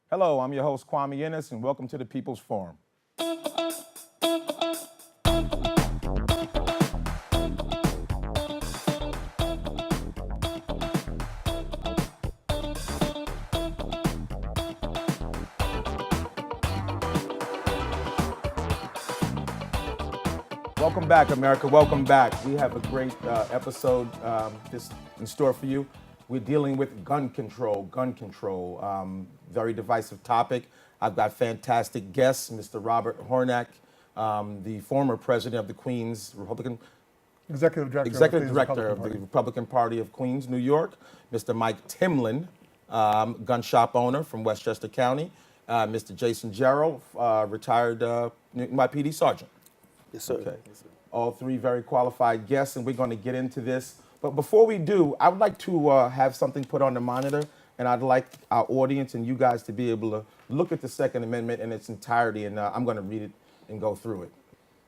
Hello, I'm your host, Kwame Ennis, and welcome to the People's Forum. Welcome back, America. Welcome back. We have a great episode this in store for you. We're dealing with gun control. Very divisive topic. I've got fantastic guests, Mr. Robert Hornak, the former president of the Queens Republican Executive Director, of the Republican Party of Queens, New York, Mr. Mike Timlin, gun shop owner from Westchester County, Mr. Jason Gerald, retired NYPD sergeant. Yes, sir. Okay. Yes, sir. All three very qualified guests, and we're going to get into this. But before we do, I would like to have something put on the monitor, and I'd like our audience and you guys to be able to look at the Second Amendment in its entirety, and I'm going to read it and go through it.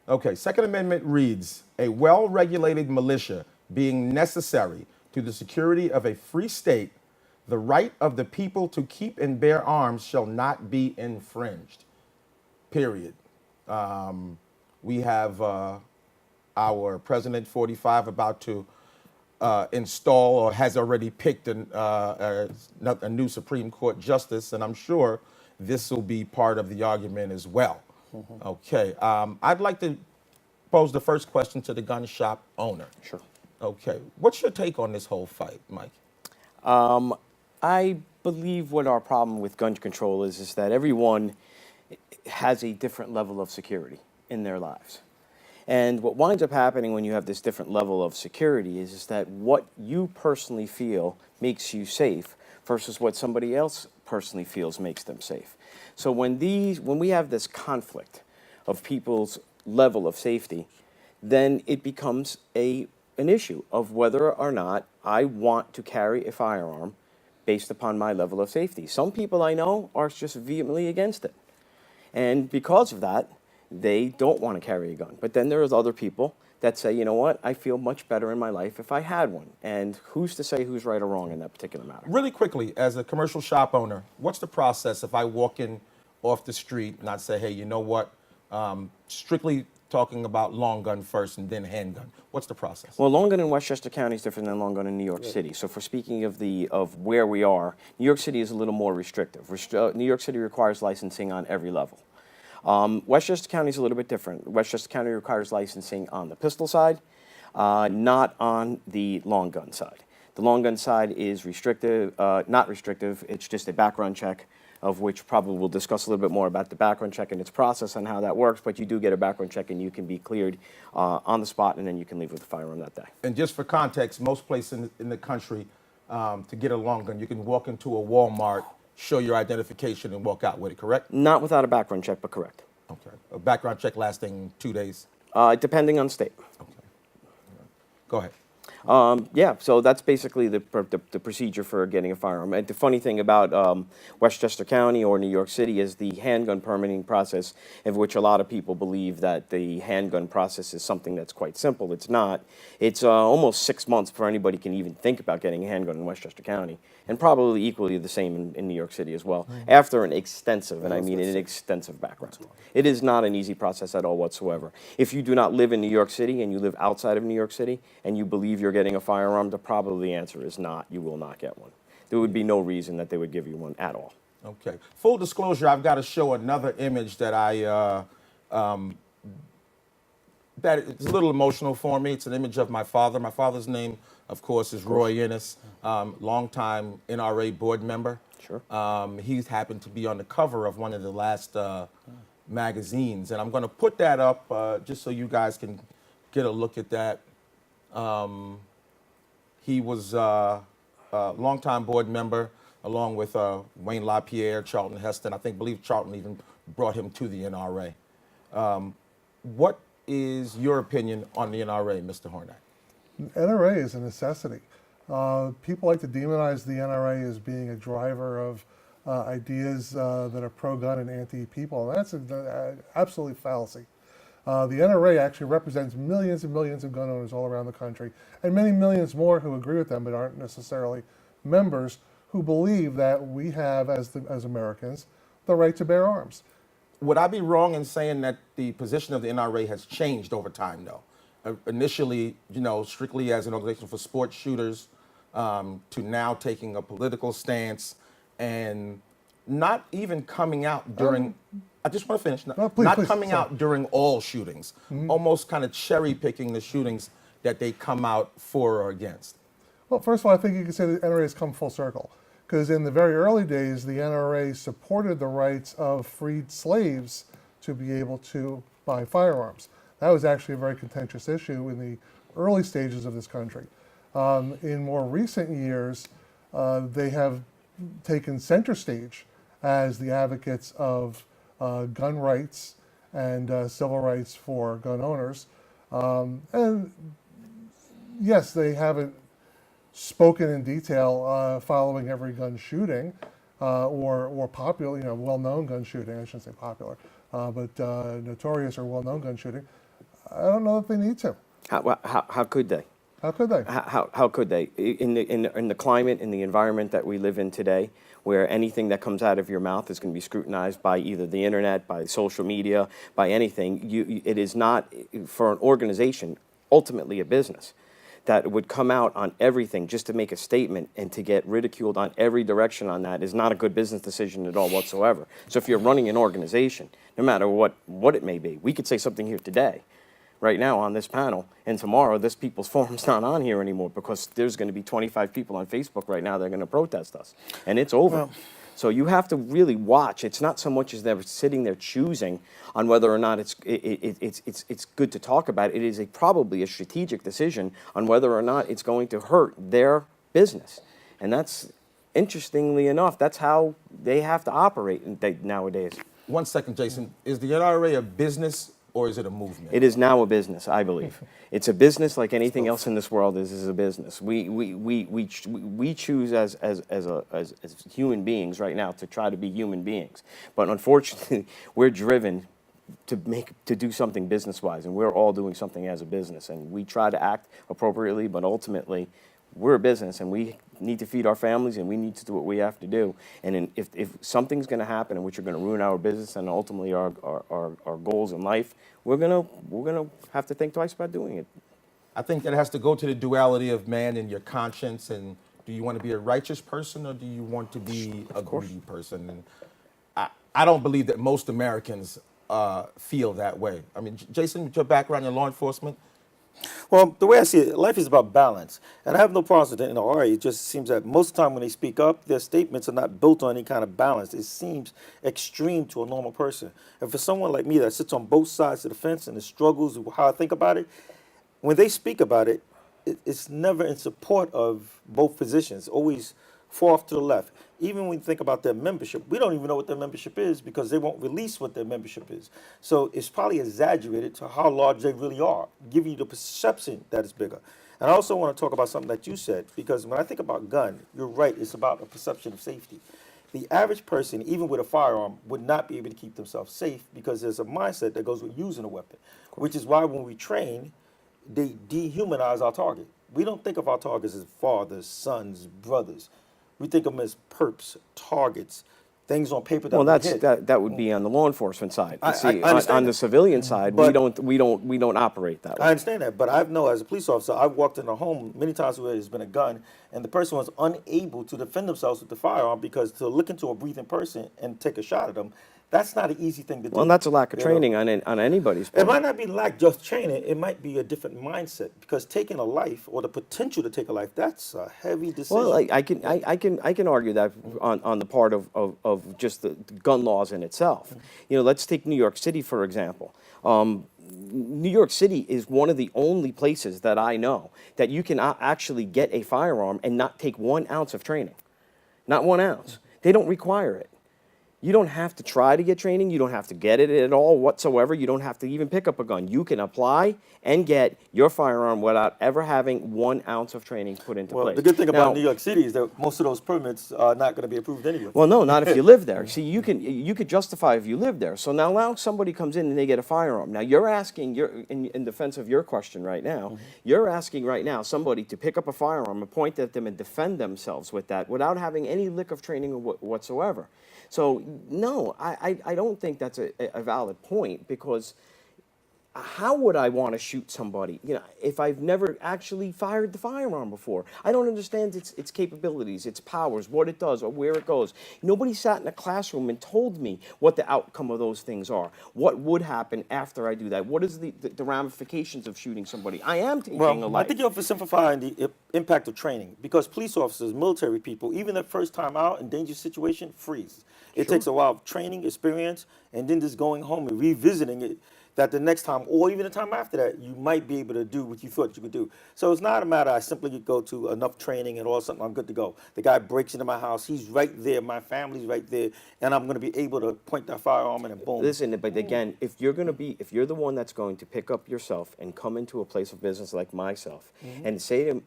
Okay, Second Amendment reads, a well-regulated militia being necessary to the security of a free state, the right of the people to keep and bear arms shall not be infringed, period. We have our President 45 about to install or has already picked a new Supreme Court justice, and I'm sure this will be part of the argument as well. Mm-hmm. Okay, I'd like to pose the first question to the gun shop owner. Sure. Okay, what's your take on this whole fight, Mike? I believe what our problem with gun control is that everyone has a different level of security in their lives. And what winds up happening when you have this different level of security is that what you personally feel makes you safe versus what somebody else personally feels makes them safe. So when we have this conflict of people's level of safety, then it becomes an issue of whether or not I want to carry a firearm based upon my level of safety. Some people I know are just vehemently against it. And because of that, they don't want to carry a gun. But then there's other people that say, you know what, I feel much better in my life if I had one. And who's to say who's right or wrong in that particular matter? Really quickly, as a commercial shop owner, what's the process if I walk in off the street and I say, hey, you know what, strictly talking about long gun first and then handgun. What's the process? Well, long gun in Westchester County is different than long gun in New York City. So for speaking of where we are, New York City is a little more restrictive. New York City requires licensing on every level. Westchester County is a little bit different. Westchester County requires licensing on the pistol side, not on the long gun side. The long gun side is restrictive, not restrictive. It's just a background check, of which probably we'll discuss a little bit more about the background check and its process and how that works. But you do get a background check, and you can be cleared on the spot, and then you can leave with a firearm that day. And just for context, most places in the country, to get a long gun, you can walk into a Walmart, show your identification, and walk out with it, correct? Not without a background check, but correct. Okay. A background check lasting 2 days? Depending on state. Okay. Go ahead. Yeah, so that's basically the procedure for getting a firearm. And the funny thing about Westchester County or New York City is the handgun permitting process, of which a lot of people believe that the handgun process is something that's quite simple. It's not. It's almost 6 months before anybody can even think about getting a handgun in Westchester County, and probably equally the same in New York City as well, after an extensive, and I mean an extensive background. It is not an easy process at all whatsoever. If you do not live in New York City and you live outside of New York City and you believe you're getting a firearm, probably the answer is not. You will not get one. There would be no reason that they would give you one at all. Okay. Full disclosure, I've got to show another image that that is a little emotional for me. It's an image of my father. My father's name, of course, is Roy Ennis, longtime NRA board member. Sure. He's happened to be on the cover of one of the last magazines, and I'm going to put that up just so you guys can get a look at that. He was a longtime board member, along with Wayne LaPierre, Charlton Heston. believe Charlton even brought him to the NRA. What is your opinion on the NRA, Mr. Hornak? NRA is a necessity. People like to demonize the NRA as being a driver of ideas that are pro-gun and anti-people. That's absolutely fallacy. The NRA actually represents millions and millions of gun owners all around the country, and many millions more who agree with them but aren't necessarily members, who believe that we have, as Americans, the right to bear arms. Would I be wrong in saying that the position of the NRA has changed over time, though? Initially, strictly as an organization for sports shooters, to now taking a political stance and not even coming out during. I just want to finish. No, please, please, coming sorry. out during all shootings, almost kind of cherry picking the shootings that they come out for or against. Well, first of all, I think you can say the NRA has come full circle. Because in the very early days, the NRA supported the rights of freed slaves to be able to buy firearms. That was actually a very contentious issue in the early stages of this country. In more recent years, they have taken center stage as the advocates of gun rights and civil rights for gun owners. And yes, they haven't spoken in detail following every gun shooting or popular, well-known gun shooting. I shouldn't say popular, but notorious or well-known gun shooting. I don't know if they need to. How could they? How could they? How could they? In the climate, in the environment that we live in today, where anything that comes out of your mouth is going to be scrutinized by either the internet, by social media, by anything, it is not, for an organization, ultimately a business that would come out on everything just to make a statement and to get ridiculed on every direction on that is not a good business decision at all whatsoever. So if you're running an organization, no matter what it may be, we could say something here today, right now on this panel, and tomorrow this people's forum's not on here anymore because there's going to be 25 people on Facebook right now that are going to protest us, and it's over. Well, so you have to really watch. It's not so much as they're sitting there choosing on whether or not it's good to talk about. It is probably a strategic decision on whether or not it's going to hurt their business. And that's, interestingly enough, that's how they have to operate nowadays. 1 second, Jason. Is the NRA a business or is it a movement? It is now a business, I believe. It's a business like anything else in this world is a business. We choose as human beings right now to try to be human beings. But unfortunately, we're driven to do something business-wise, and we're all doing something as a business. And we try to act appropriately, but ultimately, we're a business, and we need to feed our families, and we need to do what we have to do. And if something's going to happen in which are going to ruin our business and ultimately our goals in life, we're gonna have to think twice about doing it. I think that has to go to the duality of man and your conscience. And do you want to be a righteous person or do you want to be a greedy person? And I don't believe that most Americans feel that way. I mean, Jason, with your background in law enforcement. Well, the way I see it, life is about balance. And I have no problems with the NRA. It just seems that most of the time when they speak up, their statements are not built on any kind of balance. It seems extreme to a normal person. And for someone like me that sits on both sides of the fence and the struggles of how I think about it, when they speak about it, it's never in support of both positions, always far off to the left. Even when you think about their membership, we don't even know what their membership is because they won't release what their membership is. So it's probably exaggerated to how large they really are, giving you the perception that it's bigger. And I also want to talk about something that you said, because when I think about gun, you're right, it's about a perception of safety. The average person, even with a firearm, would not be able to keep themselves safe because there's a mindset that goes with using a weapon, which is why when we train, they dehumanize our target. We don't think of our targets as fathers, sons, brothers. We think of them as perps, targets, things on paper that Well, hit. that would be on the law enforcement side. I See, understand on the that. civilian side, But- we don't operate that way. I understand that, but I know as a police officer, I've walked in a home many times where there's been a gun and the person was unable to defend themselves with the firearm because to look into a breathing person and take a shot at them, that's not an easy thing to do. Well, that's a lack of You know? training on anybody's It part. might not be lack just training. It might be a different mindset because taking a life or the potential to take a life, that's a heavy decision. Well, I can argue that on the part of just the gun laws in itself. You know, let's take New York City for example. New York City is one of the only places that I know that you can actually get a firearm and not take 1 ounce of training, not 1 ounce. They don't require it. You don't have to try to get training. You don't have to get it at all whatsoever. You don't have to even pick up a gun. You can apply and get your firearm without ever having 1 ounce of training put into Well, place. the good thing about Now, New York City is that most of those permits are not going to be approved anyway. well, no, not if you live there. See, you could justify if you live there. So now somebody comes in and they get a firearm. Now you're asking, in defense of your question right now, you're asking right now somebody to pick up a firearm and point at them and defend themselves with that without having any lick of training whatsoever. So no, I don't think that's a valid point, because how would I want to shoot somebody, if I've never actually fired the firearm before? I don't understand its capabilities, its powers, what it does, or where it goes. Nobody sat in a classroom and told me what the outcome of those things are. What would happen after I do that? What is the ramifications of shooting somebody? I am taking a Well, life. I think you're oversimplifying the impact of training, because police officers, military people, even the first time out in dangerous situation, freeze. It takes a while of training, experience, and then just going home and revisiting it, that the next time, or even the time after that, you might be able to do what you thought you could do. So it's not a matter I simply go to enough training and all of a sudden I'm good to go. The guy breaks into my house, he's right there, my family's right there, and I'm going to be able to point that firearm and boom. Listen, but again, if you're the one that's going to pick up yourself and come into a place of business like myself and say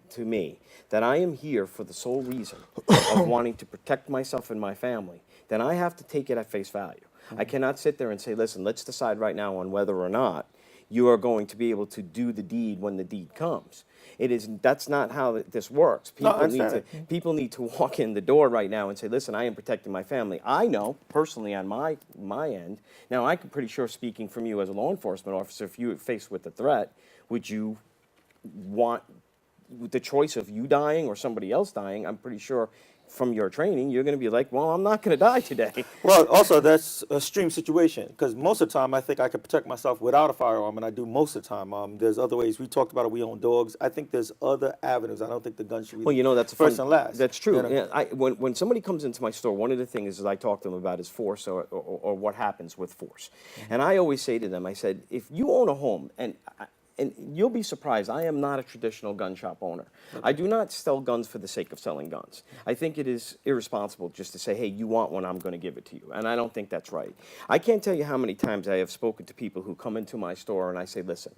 to me that I am here for the sole reason of wanting to protect myself and my family, then I have to take it at face value. I cannot sit there and say, listen, let's decide right now on whether or not you are going to be able to do the deed when the deed comes. That's not how this works. People need to walk in the door right now and say, listen, I am protecting my family. I know, personally, on my end, now I'm pretty sure, speaking from you as a law enforcement officer, if you were faced with a threat, would you want the choice of you dying or somebody else dying? I'm pretty sure from your training, you're going to be like, well, I'm not going to die today. Well, also, that's a extreme situation, because most of the time I think I can protect myself without a firearm, and I do most of the time. There's other ways. We talked about it. We own dogs. I think there's other avenues. I don't think the gun should be Well, that's first and last. That's true. You know? Yeah, when somebody comes into my store, one of the things is I talk to them about is force or what happens with force. And I always say to them, I said, if you own a home, and you'll be surprised, I am not a traditional gun shop owner. I do not sell guns for the sake of selling guns. I think it is irresponsible just to say, hey, you want one, I'm going to give it to you. And I don't think that's right. I can't tell you how many times I have spoken to people who come into my store and I say, listen,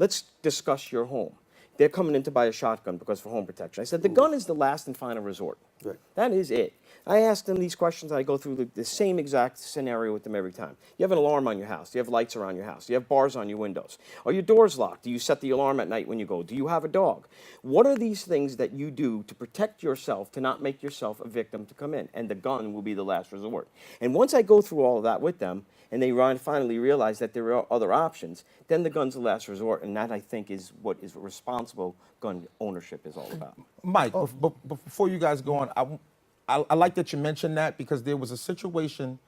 let's discuss your home. They're coming in to buy a shotgun because for home protection. I said, the gun is the last and final resort. Right. That is it. I ask them these questions. I go through the same exact scenario with them every time. You have an alarm on your house. You have lights around your house. You have bars on your windows. Are your doors locked? Do you set the alarm at night when you go? Do you have a dog? What are these things that you do to protect yourself, to not make yourself a victim to come in? And the gun will be the last resort. And once I go through all of that with them, and they finally realize that there are other options, then the gun's the last resort, and that, I think, is what is responsible gun ownership is all about. Mike, before you guys go on, I like that you mentioned that, because there was a situation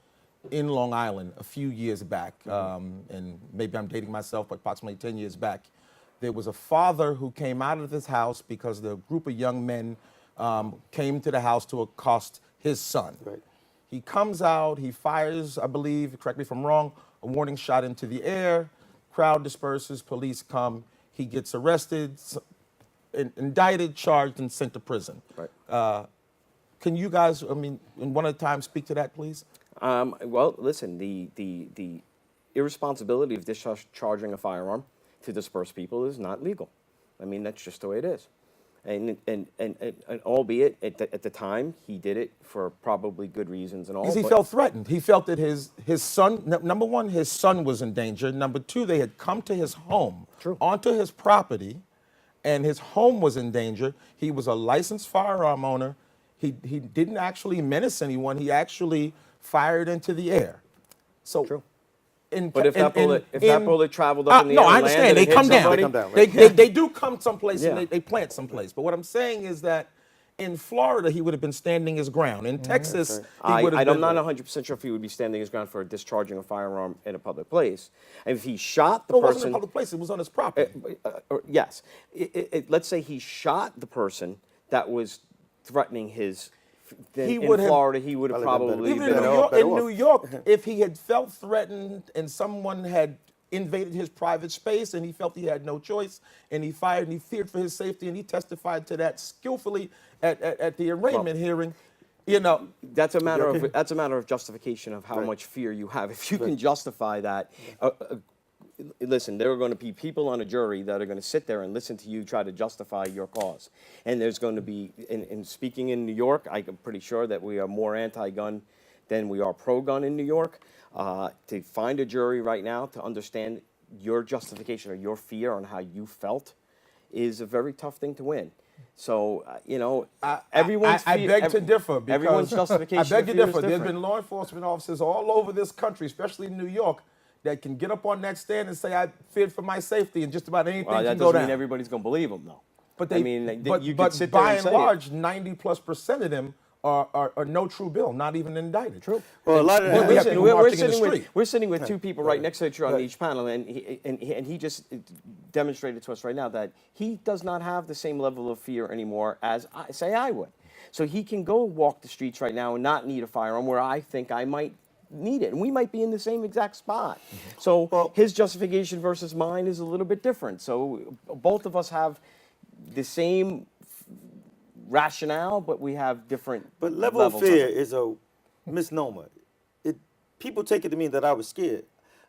in Long Island a few years back, and maybe I'm dating myself, but approximately 10 years back. There was a father who came out of his house because the group of young men came to the house to accost his son. Right. He comes out, he fires, I believe, correct me if I'm wrong, a warning shot into the air, crowd disperses, police come, he gets arrested, indicted, charged, and sent to prison. Right. Can you guys, in one at a time, speak to that, please? Well, listen, the irresponsibility of discharging a firearm to disperse people is not legal. I mean, that's just the way it is. And albeit at the time he did it for probably good reasons and all. Because he felt threatened. He felt that his son, number one, his son was in danger. Number two, they had come to his home, onto his property, and his home was in danger. He was a licensed firearm owner. He didn't actually menace anyone. He actually fired into the air. So. True. But if that bullet traveled up in the air, no, I understand. They come down. They come down, right? They do come someplace, Yeah. and they plant someplace. But what I'm saying is that in Florida, he would have been standing his ground. In Texas, he would have been. I'm not 100% sure if he would be standing his ground for discharging a firearm in a public place. And if he shot the It person, wasn't a public place. It was on his property. yes. Let's say he shot the person that was threatening his. Then in Florida, he would have probably Even been. in New York, if he had felt threatened and someone had invaded his private space and he felt he had no choice and he fired and he feared for his safety and he testified to that skillfully at the arraignment hearing, You know, That's a matter okay? of justification of how Right. much fear you have. If you can justify that, listen, there are going to be people on a jury that are going to sit there and listen to you try to justify your cause. And there's going to be, in speaking in New York, I'm pretty sure that we are more anti-gun than we are pro-gun in New York. To find a jury right now to understand your justification or your fear on how you felt is a very tough thing to win. So, everyone's I fear- beg ev- to differ because everyone's justification I beg to of fear is differ. There's different. been law enforcement officers all over this country, especially in New York, that can get up on that stand and say, "I feared for my safety," and just about anything Well, that can go doesn't down. mean everybody's going to believe them, though. But I mean, but, you but could sit there by and and say large, 90+% of them are no true bill, not even indicted. True. Well, a lot of But we have that, people we're marching in the sitting street. we're sitting with two people right next to each other on Right. each panel, and he just demonstrated to us right now that he does not have the same level of fear anymore as I would. So he can go walk the streets right now and not need a firearm, where I think I might need it, and we might be in the same exact spot. So his justification versus mine is a little bit different. So both of us have the same rationale, but we have different but level of levels fear it. is a misnomer. People take it to mean that I was scared.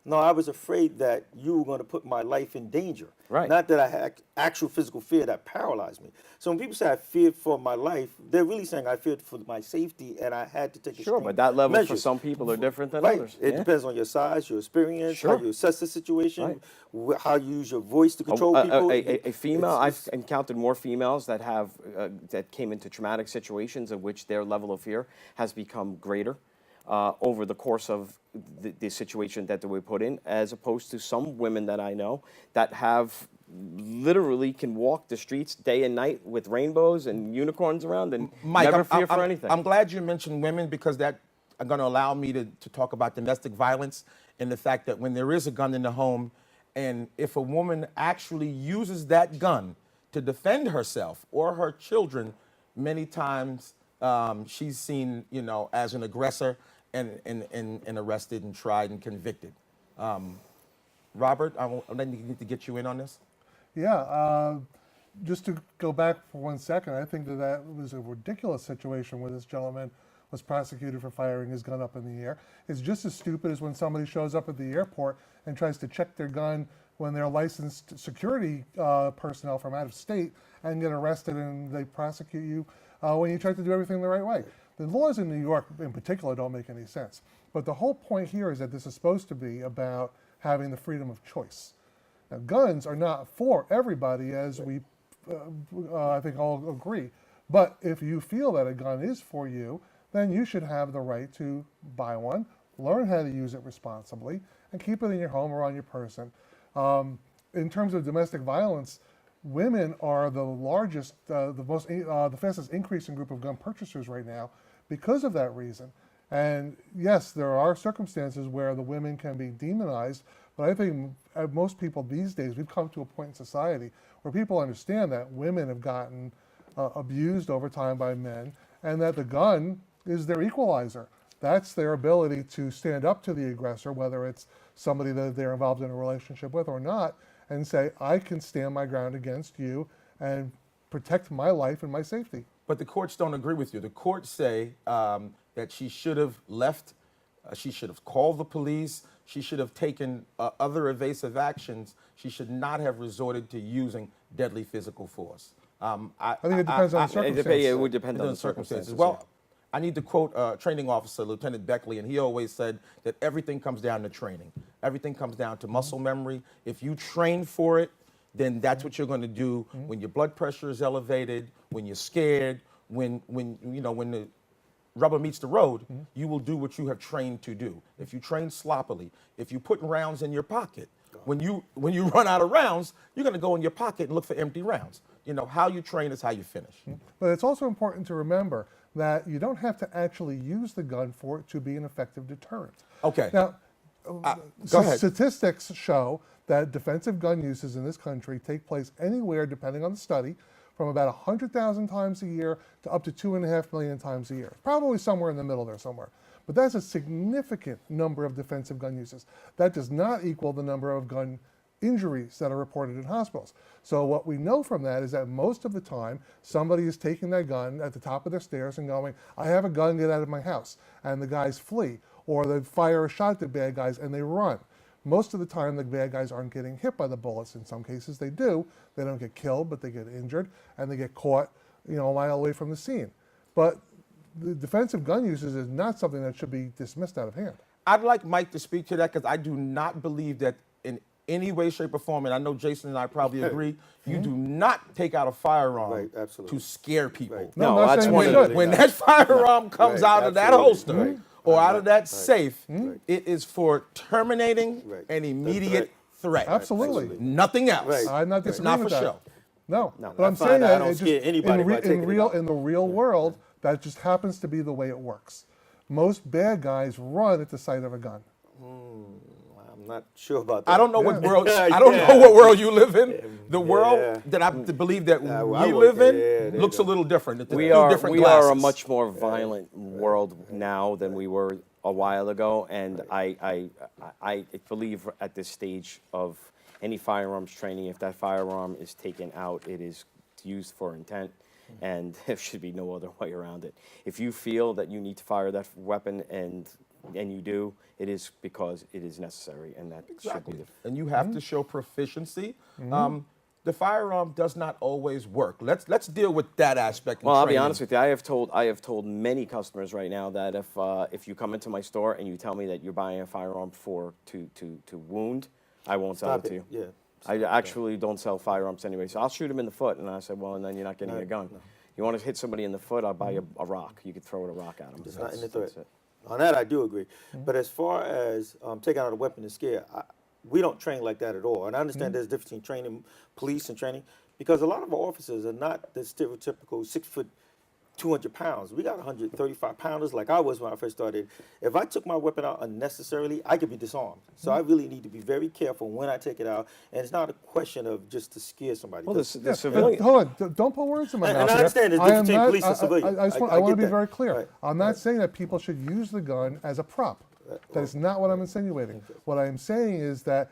No, I was afraid that you were going to put my life in danger. Right. Not that I had actual physical fear that paralyzed me. So when people say I feared for my life, they're really saying I feared for my safety and I had to take Sure, extreme but that level for measures. some people are different than Right. others. It Yeah. depends on your size, your experience, Sure. how you assess the situation, Right. how you use your voice to control people. A female, It's- I've encountered more females that have that came into traumatic situations in which their level of fear has become greater over the course of the situation that they were put in, as opposed to some women that I know that have literally can walk the streets day and night with rainbows and unicorns around and Mike, never I'm, fear for I'm- anything. I'm glad you mentioned women because that are going to allow me to talk about domestic violence and the fact that when there is a gun in the home, and if a woman actually uses that gun to defend herself or her children, many times she's seen, as an aggressor and arrested and tried and convicted. Robert, I need to get you in on this. Yeah, just to go back for 1 second, I think that was a ridiculous situation where this gentleman was prosecuted for firing his gun up in the air. It's just as stupid as when somebody shows up at the airport and tries to check their gun when they're licensed security personnel from out of state and get arrested and they prosecute you when you try to do everything the right way. The laws in New York in particular don't make any sense. But the whole point here is that this is supposed to be about having the freedom of choice. Now, guns are not for everybody, as we, I think, all agree. But if you feel that a gun is for you, then you should have the right to buy one, learn how to use it responsibly, and keep it in your home or on your person. In terms of domestic violence, women are the largest, the fastest increasing group of gun purchasers right now because of that reason. And yes, there are circumstances where the women can be demonized, but I think most people these days, we've come to a point in society where people understand that women have gotten abused over time by men, and that the gun is their equalizer. That's their ability to stand up to the aggressor, whether it's somebody that they're involved in a relationship with or not, and say, I can stand my ground against you and protect my life and my safety. But the courts don't agree with you. The courts say that she should have left, she should have called the police, she should have taken other evasive actions. She should not have resorted to using deadly physical force. I think it depends on the circumstances. It would depend on the circumstances. Well, I need to quote training officer Lieutenant Beckley, and he always said that everything comes down to training. Everything comes down to muscle memory. If you train for it, then that's what you're going to do when your blood pressure is elevated, when you're scared, when the rubber meets the road, you will do what you have trained to do. If you train sloppily, if you put rounds in your pocket, when you run out of rounds, you're going to go in your pocket and look for empty rounds. How you train is how you finish. But it's also important to remember that you don't have to actually use the gun for it to be an effective deterrent. Okay. Now, Go ahead. statistics show that defensive gun uses in this country take place anywhere, depending on the study, from about 100,000 times a year to up to 2.5 million times a year. Probably somewhere in the middle there somewhere. But that's a significant number of defensive gun uses. That does not equal the number of gun injuries that are reported in hospitals. So what we know from that is that most of the time, somebody is taking their gun at the top of their stairs and going, I have a gun, get out of my house. And the guys flee, or they fire a shot at the bad guys and they run. Most of the time, the bad guys aren't getting hit by the bullets. In some cases, they do. They don't get killed, but they get injured, and they get caught, a mile away from the scene. But the defensive gun uses is not something that should be dismissed out of hand. I'd like Mike to speak to that because I do not believe that in any way, shape, or form, and I know Jason and I probably agree, you do not take out a firearm Right, absolutely. to scare people. Right. No, I'm No, not that's saying one you of should. When that firearm comes Right, out of that absolutely. holster Right. or out of that Right. safe, it is for terminating Right. an The immediate threat. Absolutely. Nothing else. Right. I'm not It's disagreeing not for with that. show. No, No, but I I'm find saying that I that don't it just, scare anybody by taking it out. in the real world, that just happens to be the way it works. Most bad guys run at the sight of a gun. I'm not sure about that. I don't know what Yeah. world. Yeah. I don't know what world you live in. The Yeah. world that I believe that I we work live in there. Yeah, there looks you a go. little different. It's We two are different we are a glasses. much more violent world now than we were a while ago, and I believe at this stage of any firearms training, if that firearm is taken out, it is used for intent, and there should be no other way around it. If you feel that you need to fire that weapon and you do, it is because it is necessary, and that should Exactly. be And you have to show proficiency. The firearm does not always work. Let's deal with that aspect. Well, I'll be honest with you. I have told many customers right now that if you come into my store and you tell me that you're buying a firearm to wound, I won't sell Stop it to it. you. Yeah. I actually don't sell firearms anyway, so I'll shoot him in the foot. And I said, well, and then you're not getting a gun. You want to hit somebody in the foot? I'll buy you a rock. You could throw a rock at him. It's not in the That's threat. it. On that, I do agree. But as far as taking out a weapon to scare, we don't train like that at all. And I understand there's a difference between training police and training, because a lot of our officers are not the stereotypical 6 foot, 200 pounds. We got 135 pounders like I was when I first started. If I took my weapon out unnecessarily, I could be disarmed. So I really need to be very careful when I take it out. And it's not a question of just to scare somebody. Well, 'Cause- the civilian. Hold on, don't put words in my And mouth. I here. understand there's I difference am between not- police and civilian. I I want to get be that. very clear. Right. I'm not saying that people should use the gun as a prop. That is not what I'm insinuating. What I am saying is that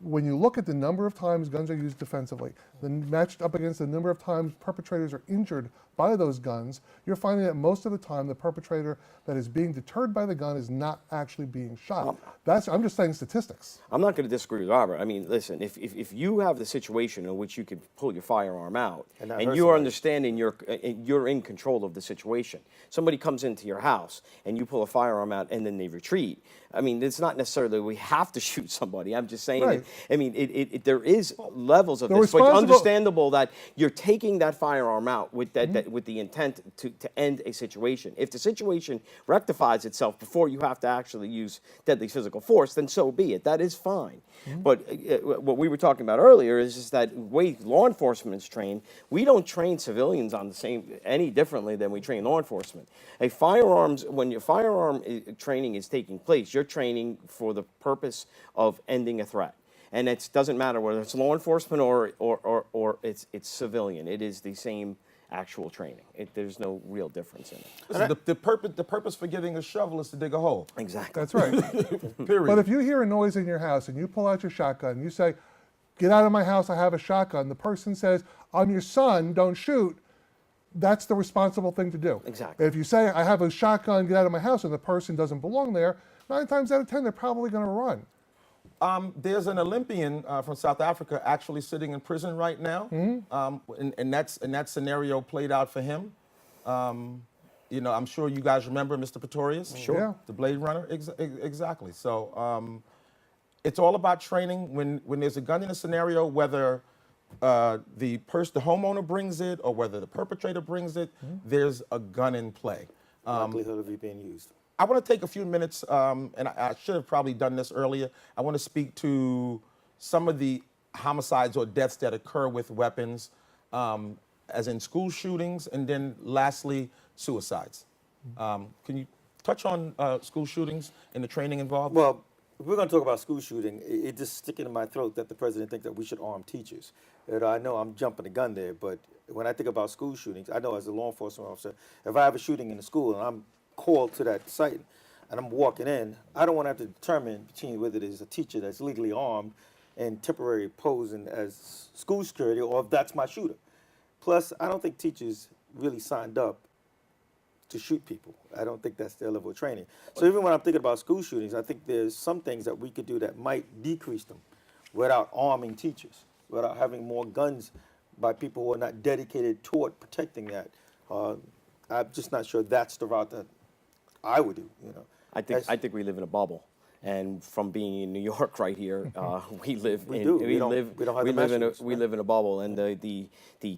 when you look at the number of times guns are used defensively, then matched up against the number of times perpetrators are injured by those guns, you're finding that most of the time the perpetrator that is being deterred by the gun is not actually being shot. I'm just saying statistics. I'm not going to disagree with Robert. I mean, listen, if you have the situation in which you can pull your firearm out And not and hurt you're somebody. understanding you're in control of the situation, somebody comes into your house and you pull a firearm out and then they retreat. I mean, it's not necessarily we have to shoot somebody. I'm just saying, Right. I mean, there is levels of The this, but it's responsible- understandable that you're taking that firearm out with with the intent to end a situation. If the situation rectifies itself before you have to actually use deadly physical force, then so be it. That is fine. But what we were talking about earlier is just that way law enforcement is trained. We don't train civilians on the same any differently than we train law enforcement. When your firearm training is taking place, you're training for the purpose of ending a threat. And it doesn't matter whether it's law enforcement or it's civilian. It is the same actual training. There's no real difference in it. Listen, the purpose for getting a shovel is to dig a hole. Exactly. That's right. Period. But if you hear a noise in your house and you pull out your shotgun and you say, get out of my house, I have a shotgun, the person says, I'm your son, don't shoot, that's the responsible thing to do. Exactly. If you say, I have a shotgun, get out of my house, and the person doesn't belong there, 9 times out of 10, they're probably going to run. There's an Olympian from South Africa actually sitting in prison right now, and that scenario played out for him. I'm sure you guys remember Mr. Pretorius, Sure. Yeah. the Blade Runner, exactly. So it's all about training. When there's a gun in a scenario, whether the homeowner brings it or whether the perpetrator brings it, there's a gun in play. Likelihood of it being used. I want to take a few minutes, and I should have probably done this earlier. I want to speak to some of the homicides or deaths that occur with weapons, as in school shootings, and then lastly, suicides. Can you touch on school shootings and the training involved? Well, if we're going to talk about school shooting, it just sticking in my throat that the president thinks that we should arm teachers. And I know I'm jumping the gun there, but when I think about school shootings, I know as a law enforcement officer, if I have a shooting in the school and I'm called to that site and I'm walking in, I don't want to have to determine between whether there's a teacher that's legally armed and temporary posing as school security, or if that's my shooter. Plus, I don't think teachers really signed up to shoot people. I don't think that's their level of training. So even when I'm thinking about school shootings, I think there's some things that we could do that might decrease them without arming teachers, without having more guns by people who are not dedicated toward protecting that. I'm just not sure that's the route that I would do. I think we live in a bubble, and from being in New York right here, we live We in do. we We don't- live we don't have we the live in a measures, we right? live in a bubble, and the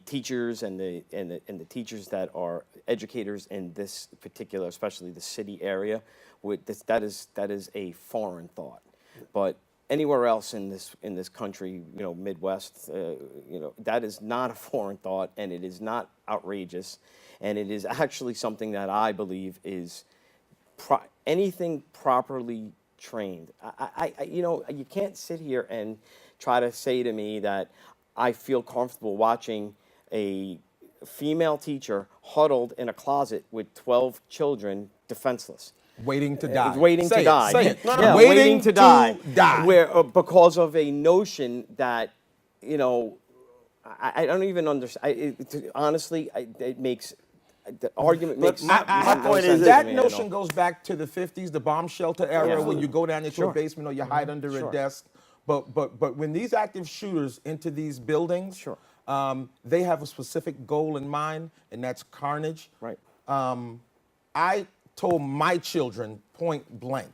teachers and the teachers that are educators in this particular, especially the city area, that is a foreign thought, but anywhere else in this country, Midwest, that is not a foreign thought, and it is not outrageous, and it is actually something that I believe is anything properly trained. You can't sit here and try to say to me that I feel comfortable watching a female teacher huddled in a closet with 12 children defenseless. Waiting to die. Waiting Say to it, die. say it. Yeah, Waiting to die. Where because of a notion that I don't even understand. Honestly, it makes the argument makes. my no point sense is to That me at all. notion goes back to the 50s, the bomb shelter era, Yeah. when you go down into a Sure. basement or you hide under Sure. a desk. But when these active shooters into these buildings, Sure. they have a specific goal in mind, and that's carnage. Right. I told my children point blank,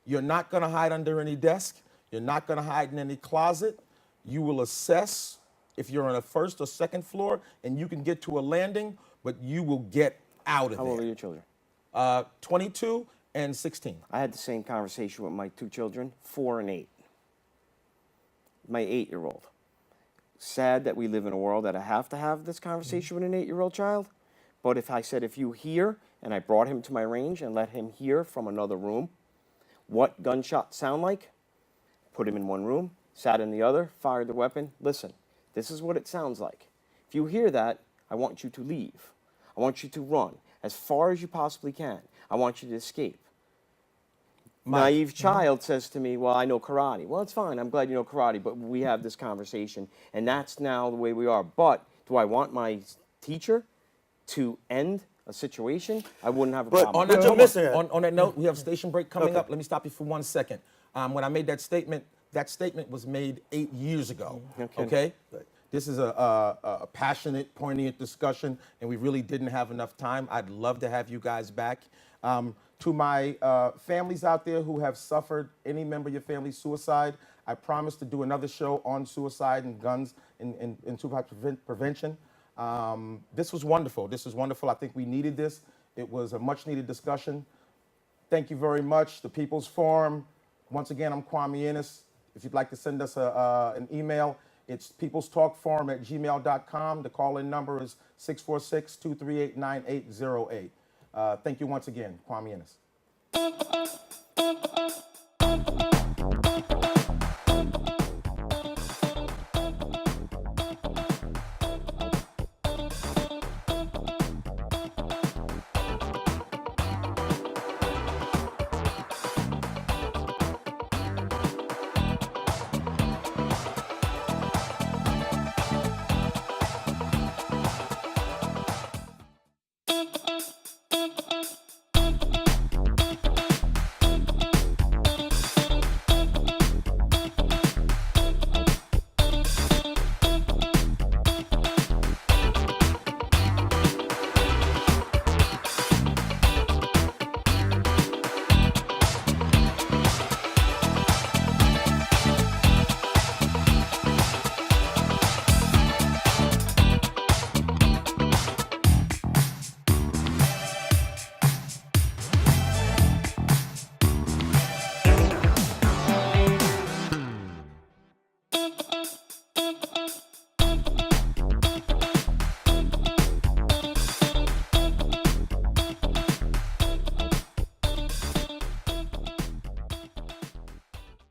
you're not going to hide under any desk. You're not going to hide in any closet. You will assess if you're on a first or second floor, and you can get to a landing, but you will get out of How old are there. your children? 22 and 16. I had the same conversation with my two children, 4 and 8. My 8-year-old. Sad that we live in a world that I have to have this conversation with an 8-year-old child. But if you hear, and I brought him to my range and let him hear from another room what gunshots sound like, put him in one room, sat in the other, fired the weapon. Listen, this is what it sounds like. If you hear that, I want you to leave. I want you to run as far as you possibly can. I want you to escape. Naive child says to me, well, I know karate. Well, it's fine. I'm glad you know karate, but we have this conversation, and that's now the way we are. But do I want my teacher to end a situation? I wouldn't have a problem. On that, you're hold missing on. it. On that note, we have station break coming Okay. up. Let me stop you for 1 second. When I made that statement was made 8 years ago. Okay? This is a passionate, poignant discussion, and we really didn't have enough time. I'd love to have you guys back. To my families out there who have suffered any member of your family's suicide, I promise to do another show on suicide and guns and suicide prevention. This was wonderful. This was wonderful. I think we needed this. It was a much needed discussion. Thank you very much. The People's Forum. Once again, I'm Kwame Ennis. If you'd like to send us an email, it's peoplestalkforum@gmail.com. The call-in number is 646-238-9808. Thank you once again, Kwame Ennis.